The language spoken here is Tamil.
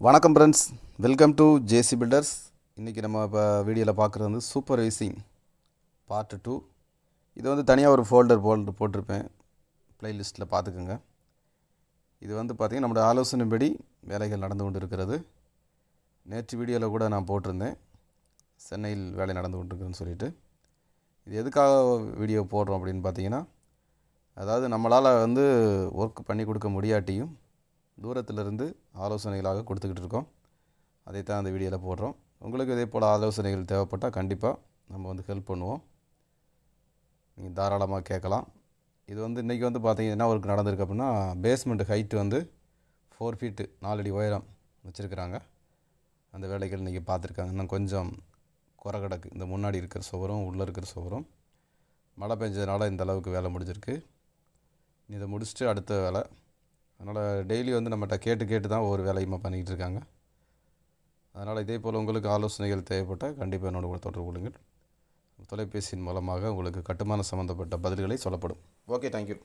வணக்கம் friends, welcome to JC builders. இன்றைக்கி நம்ம இப்போ வீடியோவில் பார்க்குறது வந்து சூப்பர்வைசிங் பார்ட் 2. இது வந்து தனியாக ஒரு ஃபோல்டர் போட்டிருப்பேன், ப்ளேலிஸ்ட்டில் பார்த்துக்குங்க. இது வந்து பார்த்திங்கன்னா நம்மளோட ஆலோசனைப்படி வேலைகள் நடந்து கொண்டு இருக்கிறது. நேற்று வீடியோவில் கூட நான் போட்டிருந்தேன், சென்னையில் வேலை நடந்து கொண்டிருக்குன்னு சொல்லிட்டு. இது எதுக்காக வீடியோ போடுறோம் அப்படின்னு பார்த்தீங்கன்னா, அதாவது நம்மளால் வந்து ஒர்க் பண்ணி கொடுக்க முடியாட்டியும் தூரத்திலிருந்து ஆலோசனைகளாக கொடுத்துக்கிட்டு இருக்கோம். அதைத்தான் அந்த வீடியோவில் போடுறோம். உங்களுக்கு இதே போல் ஆலோசனைகள் தேவைப்பட்டால் கண்டிப்பாக நம்ம வந்து ஹெல்ப் பண்ணுவோம். நீங்கள் தாராளமாக கேட்கலாம். இது வந்து இன்றைக்கி வந்து பார்த்தீங்கன்னா என்ன ஒர்க் நடந்திருக்கு அப்படின்னா, பேஸ்மெண்ட் ஹைட்டு வந்து 4 ஃபீட்டு 4 அடி உயரம் வச்சுருக்கிறாங்க. அந்த வேலைகள் இன்றைக்கி பார்த்துருக்காங்க. இன்னும் கொஞ்சம் குறை கிடக்கு. இந்த முன்னாடி இருக்கிற சுவரும் உள்ளே இருக்கிற சுவரும் மழை பெஞ்சதுனால இந்த அளவுக்கு வேலை முடிஞ்சிருக்கு. இதை முடிச்சுட்டு அடுத்த வேலை. அதனால் டெய்லி வந்து நம்மகிட்ட கேட்டு தான் ஒவ்வொரு வேலையுமா பண்ணிக்கிட்டு இருக்காங்க. அதனால் இதே போல் உங்களுக்கு ஆலோசனைகள் தேவைப்பட்டால் கண்டிப்பாக என்னோட கூட தொடர்பு கொள்ளுங்கள். தொலைபேசியின் மூலமாக உங்களுக்கு கட்டுமான சம்மந்தப்பட்ட பதில்களை சொல்லப்படும். Okay, thank you.